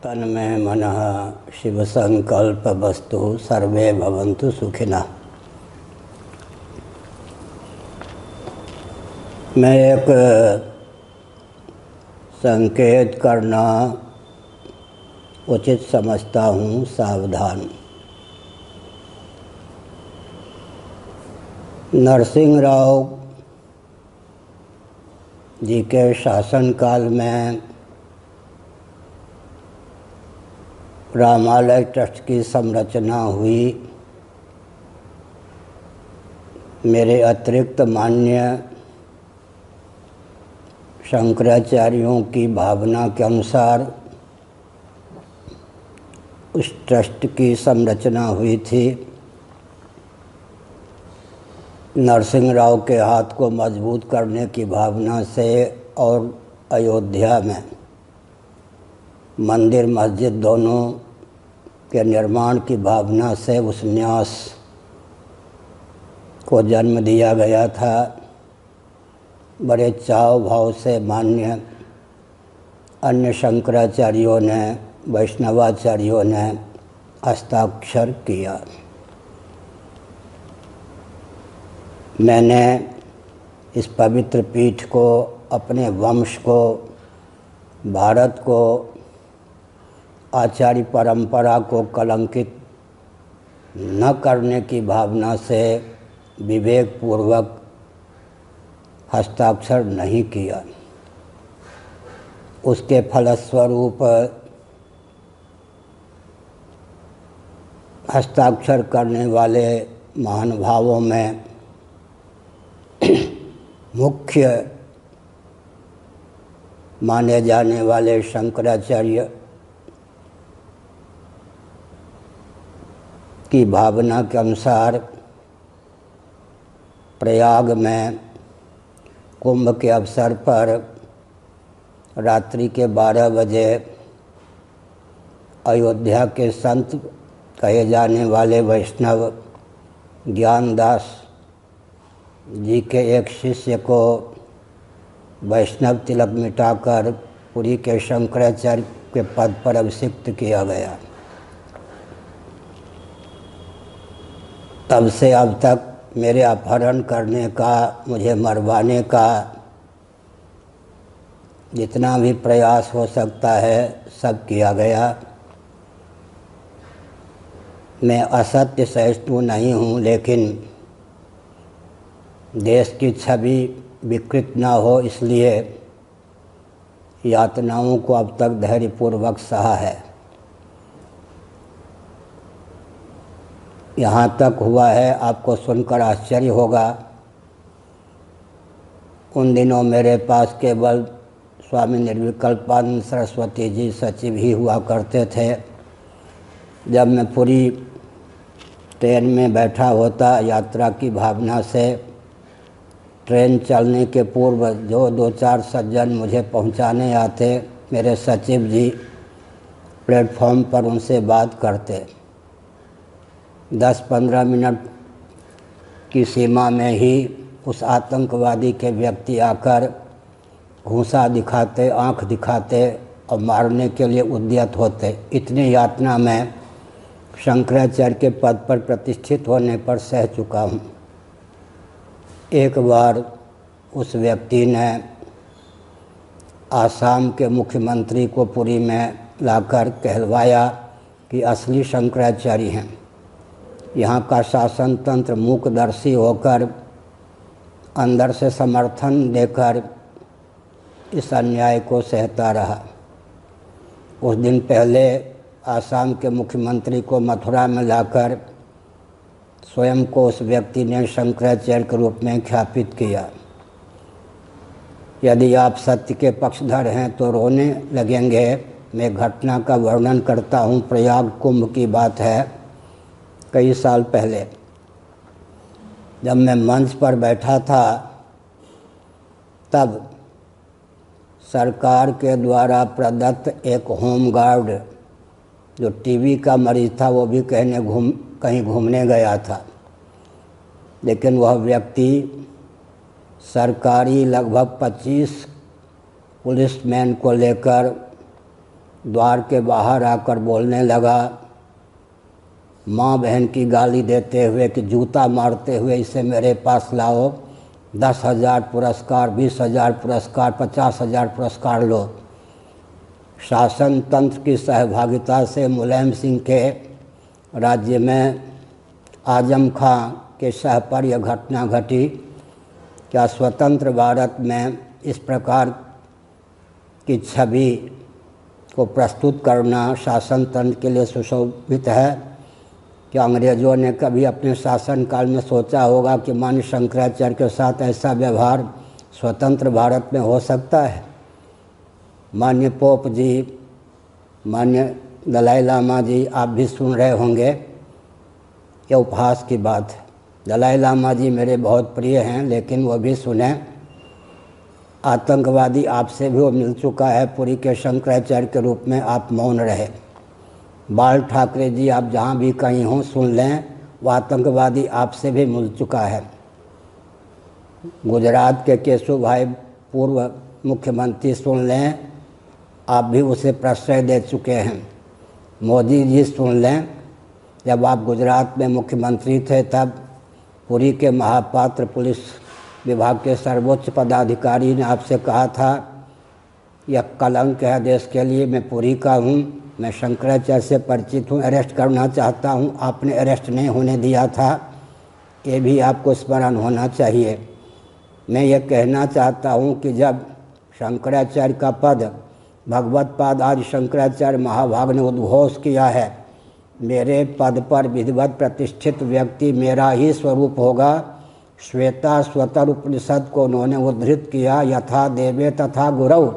तन्मे मनः शिवसंकल्पवस्तु सर्वे भवन्तु सुखिनः। मैं एक संकेत करना उचित समझता हूँ, सावधान। नरसिंह राव जी के शासनकाल में रामालय ट्रस्ट की संरचना हुई। मेरे अतिरिक्त मान्य शंकराचार्यों की भावना के अनुसार उस ट्रस्ट की संरचना हुई थी। नरसिंह राव के हाथ को मजबूत करने की भावना से और अयोध्या में मंदिर मस्जिद दोनों के निर्माण की भावना से उस न्यास को जन्म दिया गया था। बड़े चाव भाव से मान्य अन्य शंकराचार्यों ने, वैष्णवाचार्यों ने हस्ताक्षर किया। मैंने इस पवित्र पीठ को, अपने वंश को, भारत को, आचार्य परंपरा को कलंकित न करने की भावना से विवेकपूर्वक हस्ताक्षर नहीं किया। उसके फलस्वरूप हस्ताक्षर करने वाले महानुभावों में मुख्य माने जाने वाले शंकराचार्य की भावना के अनुसार प्रयाग में कुंभ के अवसर पर रात्रि के 12 बजे अयोध्या के संत कहे जाने वाले वैष्णव ज्ञानदास जी के एक शिष्य को वैष्णव तिलक मिटाकर पुरी के शंकराचार्य के पद पर अभिषिक्त किया गया। तब से अब तक मेरे अपहरण करने का, मुझे मरवाने का जितना भी प्रयास हो सकता है सब किया गया। मैं असत्य सहिष्णु नहीं हूँ, लेकिन देश की छवि विकृत न हो इसलिए यातनाओं को अब तक धैर्यपूर्वक सहा है। यहाँ तक हुआ है, आपको सुनकर आश्चर्य होगा, उन दिनों मेरे पास केवल स्वामी निर्विकल्पानंद सरस्वती जी सचिव ही हुआ करते थे। जब मैं पूरी ट्रेन में बैठा होता, यात्रा की भावना से ट्रेन चलने के पूर्व जो 2-4 सज्जन मुझे पहुंचाने आते, मेरे सचिव जी प्लेटफॉर्म पर उनसे बात करते। 10-15 मिनट की सीमा में ही उस आतंकवादी के व्यक्ति आकर घूंसा दिखाते, आंख दिखाते और मारने के लिए उद्यत होते। इतनी यातना में शंकराचार्य के पद पर प्रतिष्ठित होने पर सह चुका हूँ। एक बार उस व्यक्ति ने आसाम के मुख्यमंत्री को पुरी में लाकर कहलवाया कि असली शंकराचार्य हैं। यहाँ का शासन तंत्र मूकदर्शी होकर अंदर से समर्थन देकर इस अन्याय को सहता रहा। कुछ दिन पहले आसाम के मुख्यमंत्री को मथुरा में लाकर स्वयं को उस व्यक्ति ने शंकराचार्य के रूप में ख्यापित किया। यदि आप सत्य के पक्षधर हैं तो रोने लगेंगे। मैं घटना का वर्णन करता हूँ। प्रयाग कुंभ की बात है। कई साल पहले जब मैं मंच पर बैठा था, तब सरकार के द्वारा प्रदत्त एक होमगार्ड जो टीबी का मरीज था, वो भी कहीं घूमने गया था। लेकिन वह व्यक्ति सरकारी लगभग 25 पुलिसमैन को लेकर द्वार के बाहर आकर बोलने लगा, माँ बहन की गाली देते हुए कि जूता मारते हुए इसे मेरे पास लाओ, 10,000 पुरस्कार, 20,000 पुरस्कार, 50,000 पुरस्कार लो। शासन तंत्र की सहभागिता से मुलायम सिंह के राज्य में आजम खां के सह पर यह घटना घटी। क्या स्वतंत्र भारत में इस प्रकार की छवि को प्रस्तुत करना शासन तंत्र के लिए सुशोभित है? क्या अंग्रेज़ों ने कभी अपने शासनकाल में सोचा होगा कि माननीय शंकराचार्य के साथ ऐसा व्यवहार स्वतंत्र भारत में हो सकता है? माननीय पोप जी, माननीय दलाई लामा जी, आप भी सुन रहे होंगे, ये उपहास की बात है। दलाई लामा जी मेरे बहुत प्रिय हैं, लेकिन वो भी सुने, आतंकवादी आपसे भी वो मिल चुका है, पुरी के शंकराचार्य के रूप में आप मौन रहे। बाल ठाकरे जी, आप जहाँ भी कहीं हों सुन लें, वो आतंकवादी आपसे भी मिल चुका है। गुजरात के केशु भाई पूर्व मुख्यमंत्री सुन लें, आप भी उसे प्रश्रय दे चुके हैं। मोदी जी सुन लें, जब आप गुजरात में मुख्यमंत्री थे तब पुरी के महापात्र पुलिस विभाग के सर्वोच्च पदाधिकारी ने आपसे कहा था, यह कलंक है देश के लिए, मैं पुरी का हूँ, मैं शंकराचार्य से परिचित हूँ, अरेस्ट करना चाहता हूँ, आपने अरेस्ट नहीं होने दिया था। ये भी आपको स्मरण होना चाहिए। मैं ये कहना चाहता हूँ कि जब शंकराचार्य का पद भगवत पाद आदि शंकराचार्य महाभाग ने उद्घोष किया है, मेरे पद पर विधिवत प्रतिष्ठित व्यक्ति मेरा ही स्वरूप होगा। श्वेता स्वतर उपनिषद को उन्होंने उद्धृत किया, यथा देवे तथा गुरु।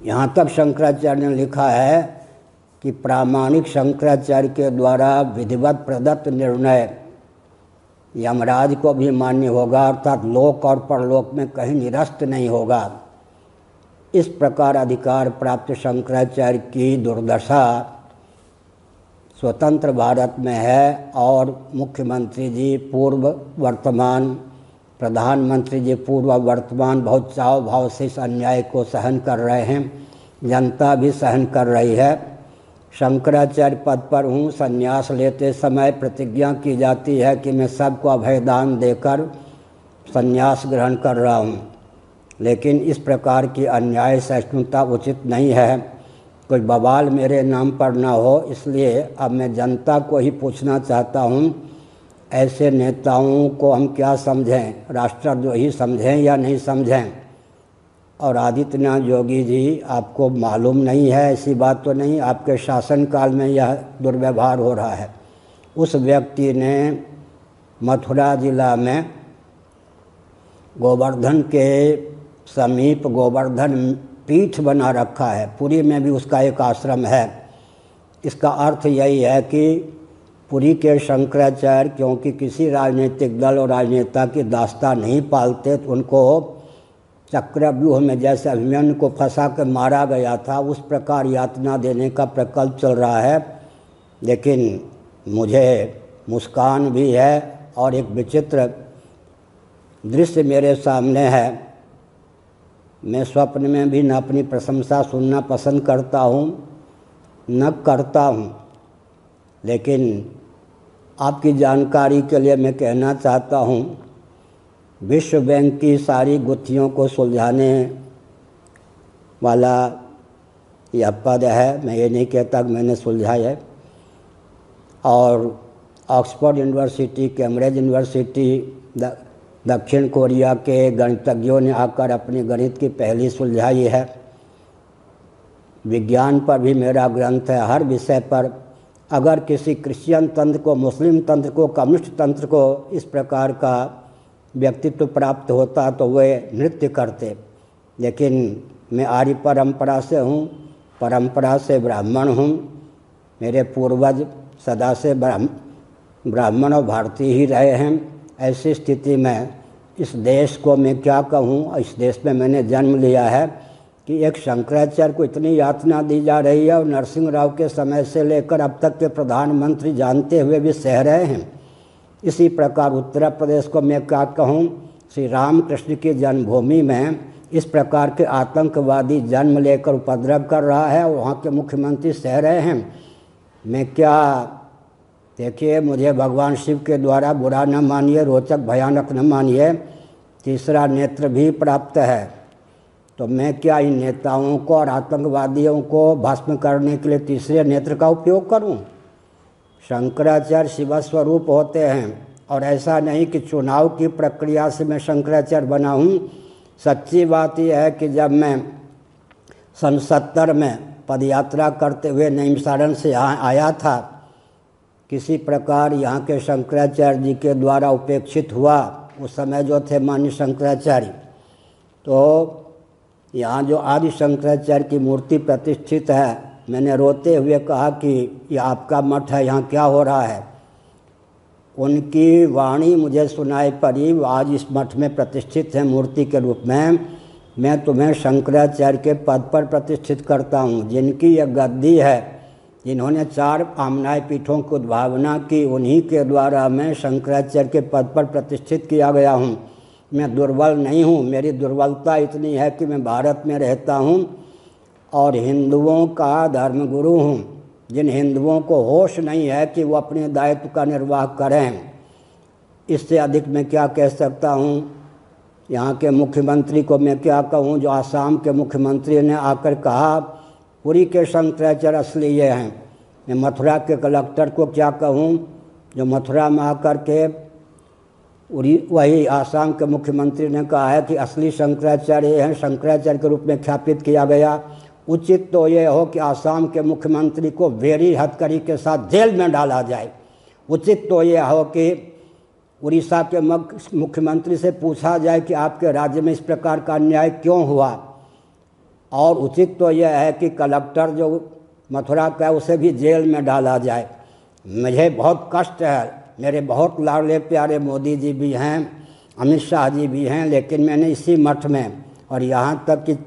यहाँ तक शंकराचार्य ने लिखा है कि प्रामाणिक शंकराचार्य के द्वारा विधिवत प्रदत्त निर्णय यमराज को भी मान्य होगा, अर्थात लोक और परलोक में कहीं निरस्त नहीं होगा। इस प्रकार अधिकार प्राप्त शंकराचार्य की दुर्दशा स्वतंत्र भारत में है और मुख्यमंत्री जी पूर्व वर्तमान, प्रधानमंत्री जी पूर्व वर्तमान बहुत चाव भाव से इस अन्याय को सहन कर रहे हैं, जनता भी सहन कर रही है। शंकराचार्य पद पर हूँ, संन्यास लेते समय प्रतिज्ञा की जाती है कि मैं सबको अभयदान देकर संन्यास ग्रहण कर रहा हूँ, लेकिन इस प्रकार की अन्याय सहिष्णुता उचित नहीं है। कोई बवाल मेरे नाम पर ना हो, इसलिए अब मैं जनता को ही पूछना चाहता हूँ, ऐसे नेताओं को हम क्या समझें, राष्ट्रद्रोही समझें या नहीं समझें? और आदित्यनाथ योगी जी, आपको मालूम नहीं है, ऐसी बात तो नहीं, आपके शासनकाल में यह दुर्व्यवहार हो रहा है। उस व्यक्ति ने मथुरा जिला में गोवर्धन के समीप गोवर्धन पीठ बना रखा है, पुरी में भी उसका एक आश्रम है। इसका अर्थ यही है कि पुरी के शंकराचार्य क्योंकि किसी राजनीतिक दल और राजनेता की दास्ता नहीं पालते, तो उनको चक्रव्यूह में जैसे अभिमन्यु को फंसा कर मारा गया था, उस प्रकार यातना देने का प्रकल्प चल रहा है। लेकिन मुझे मुस्कान भी है और एक विचित्र दृश्य मेरे सामने है। मैं स्वप्न में भी न अपनी प्रशंसा सुनना पसंद करता हूँ न करता हूँ, लेकिन आपकी जानकारी के लिए मैं कहना चाहता हूँ, विश्व बैंक की सारी गुत्थियों को सुलझाने वाला यह पद है। मैं ये नहीं कहता कि मैंने सुलझाया है। और ऑक्सफोर्ड यूनिवर्सिटी, कैम्ब्रिज यूनिवर्सिटी, दक्षिण कोरिया के गणितज्ञों ने आकर अपनी गणित की पहली सुलझाई है। विज्ञान पर भी मेरा ग्रंथ है। हर विषय पर अगर किसी क्रिश्चियन तंत्र को, मुस्लिम तंत्र को, कम्युनिस्ट तंत्र को इस प्रकार का व्यक्तित्व प्राप्त होता तो वे नृत्य करते। लेकिन मैं आर्य परंपरा से हूँ, परंपरा से ब्राह्मण हूँ। मेरे पूर्वज सदा से ब्राह्मण और भारतीय ही रहे हैं। ऐसी स्थिति में इस देश को मैं क्या कहूँ, इस देश में मैंने जन्म लिया है कि एक शंकराचार्य को इतनी यातना दी जा रही है और नरसिंह राव के समय से लेकर अब तक के प्रधानमंत्री जानते हुए भी सह रहे हैं। इसी प्रकार उत्तर प्रदेश को मैं क्या कहूँ, श्री रामकृष्ण की जन्मभूमि में इस प्रकार के आतंकवादी जन्म लेकर उपद्रव कर रहा है और वहाँ के मुख्यमंत्री सह रहे हैं। मैं क्या, देखिए, मुझे भगवान शिव के द्वारा बुरा न मानिए, रोचक भयानक न मानिए, तीसरा नेत्र भी प्राप्त है। तो मैं क्या इन नेताओं को और आतंकवादियों को भस्म करने के लिए तीसरे नेत्र का उपयोग करूं? शंकराचार्य शिवस्वरूप होते हैं और ऐसा नहीं कि चुनाव की प्रक्रिया से मैं शंकराचार्य बना हूं। सच्ची बात यह है कि जब मैं सन 70 में पदयात्रा करते हुए नैमिषारण्य से यहाँ आया था, किसी प्रकार यहाँ के शंकराचार्य जी के द्वारा उपेक्षित हुआ। उस समय जो थे मान्य शंकराचार्य, तो यहाँ जो आदि शंकराचार्य की मूर्ति प्रतिष्ठित है, मैंने रोते हुए कहा कि ये आपका मठ है, यहाँ क्या हो रहा है? उनकी वाणी मुझे सुनाई पड़ी, वो आज इस मठ में प्रतिष्ठित है मूर्ति के रूप में। मैं तुम्हें शंकराचार्य के पद पर प्रतिष्ठित करता हूँ। जिनकी यह गद्दी है, जिन्होंने 4 आमनाय पीठों की उद्भावना की, उन्हीं के द्वारा मैं शंकराचार्य के पद पर प्रतिष्ठित किया गया हूँ। मैं दुर्बल नहीं हूँ। मेरी दुर्बलता इतनी है कि मैं भारत में रहता हूँ और हिंदुओं का धर्मगुरु हूँ। जिन हिंदुओं को होश नहीं है कि वो अपने दायित्व का निर्वाह करें, इससे अधिक मैं क्या कह सकता हूँ। यहाँ के मुख्यमंत्री को मैं क्या कहूँ, जो आसाम के मुख्यमंत्री ने आकर कहा पुरी के शंकराचार्य असली ये हैं। मैं मथुरा के कलेक्टर को क्या कहूँ, जो मथुरा में आकर के वही आसाम के मुख्यमंत्री ने कहा है कि असली शंकराचार्य हैं, शंकराचार्य के रूप में ख्यापित किया गया। उचित तो ये हो कि आसाम के मुख्यमंत्री को वेरी हथकड़ी के साथ जेल में डाला जाए। उचित तो ये हो कि उड़ीसा के मुख्यमंत्री से पूछा जाए कि आपके राज्य में इस प्रकार का अन्याय क्यों हुआ। और उचित तो यह है कि कलेक्टर जो मथुरा का है उसे भी जेल में डाला जाए। मुझे बहुत कष्ट है, मेरे बहुत लाडले प्यारे मोदी जी भी हैं, अमित शाह जी भी हैं, लेकिन मैंने इसी मठ में और यहाँ तक कि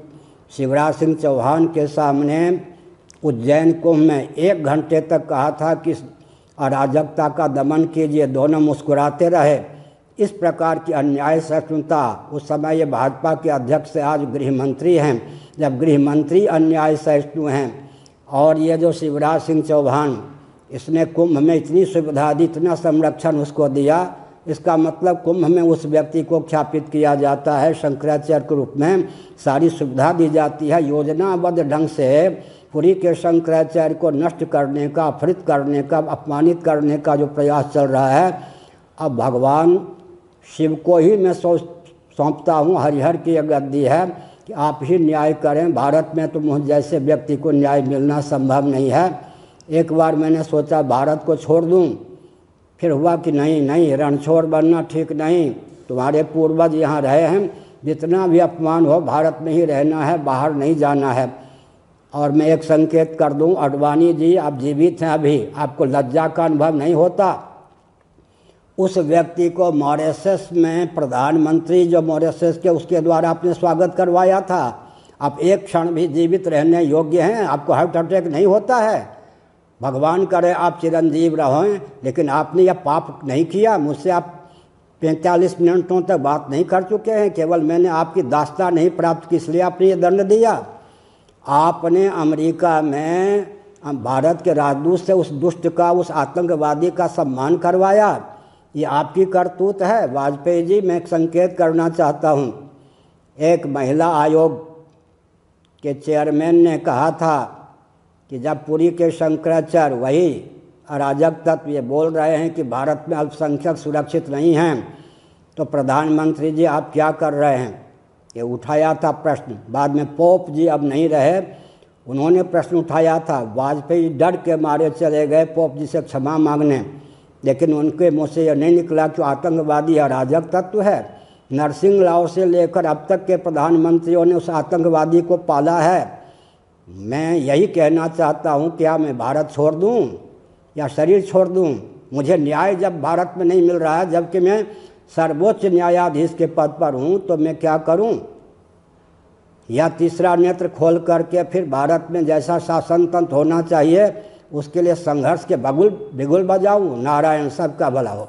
शिवराज सिंह चौहान के सामने उज्जैन कुंभ में 1 घंटे तक कहा था कि अराजकता का दमन कीजिए। दोनों मुस्कुराते रहे। इस प्रकार की अन्याय सहिष्णुता, उस समय ये भाजपा के अध्यक्ष से आज गृह मंत्री हैं, जब गृह मंत्री अन्याय सहिष्णु हैं। और ये जो शिवराज सिंह चौहान, इसने कुंभ में इतनी सुविधा दी, इतना संरक्षण उसको दिया, इसका मतलब कुंभ में उस व्यक्ति को ख्यापित किया जाता है शंकराचार्य के रूप में, सारी सुविधा दी जाती है। योजनाबद्ध ढंग से पुरी के शंकराचार्य को नष्ट करने का, अपहृत करने का, अपमानित करने का जो प्रयास चल रहा है, अब भगवान शिव को ही मैं सौंपता हूँ। हरिहर की यह गद्दी है कि आप ही न्याय करें। भारत में तो मुझ जैसे व्यक्ति को न्याय मिलना संभव नहीं है। एक बार मैंने सोचा भारत को छोड़ दूं, फिर हुआ कि नहीं, रणछोड़ बनना ठीक नहीं। तुम्हारे पूर्वज यहाँ रहे हैं, जितना भी अपमान हो भारत में ही रहना है, बाहर नहीं जाना है। और मैं एक संकेत कर दूं, अडवाणी जी आप जीवित हैं अभी, आपको लज्जा का अनुभव नहीं होता। उस व्यक्ति को मॉरिशस में प्रधानमंत्री जो मॉरिशस के, उसके द्वारा आपने स्वागत करवाया था। आप एक क्षण भी जीवित रहने योग्य हैं, आपको हार्ट अटैक नहीं होता है। भगवान करे आप चिरंजीव रहें, लेकिन आपने यह पाप नहीं किया। मुझसे आप 45 मिनटों तक बात नहीं कर चुके हैं। केवल मैंने आपकी दास्तान नहीं प्राप्त की, इसलिए आपने ये दंड दिया। आपने अमेरिका में भारत के राजदूत से उस दुष्ट का, उस आतंकवादी का सम्मान करवाया। ये आपकी करतूत है। वाजपेयी जी, मैं एक संकेत करना चाहता हूँ। एक महिला आयोग के चेयरमैन ने कहा था कि जब पुरी के शंकराचार्य, वही अराजक तत्व, ये बोल रहे हैं कि भारत में अल्पसंख्यक सुरक्षित नहीं हैं, तो प्रधानमंत्री जी आप क्या कर रहे हैं, ये उठाया था प्रश्न। बाद में पोप जी अब नहीं रहे, उन्होंने प्रश्न उठाया था। वाजपेयी डर के मारे चले गए पोप जी से क्षमा मांगने, लेकिन उनके मुँह से यह नहीं निकला कि आतंकवादी अराजक तत्व है। नरसिंह राव से लेकर अब तक के प्रधानमंत्रियों ने उस आतंकवादी को पाला है। मैं यही कहना चाहता हूँ, क्या मैं भारत छोड़ दूँ या शरीर छोड़ दूँ? मुझे न्याय जब भारत में नहीं मिल रहा है, जबकि मैं सर्वोच्च न्यायाधीश के पद पर हूँ, तो मैं क्या करूँ? या तीसरा नेत्र खोल करके फिर भारत में जैसा शासन तंत्र होना चाहिए उसके लिए संघर्ष के बिगुल बजाऊँ? नारायण, सबका भला हो।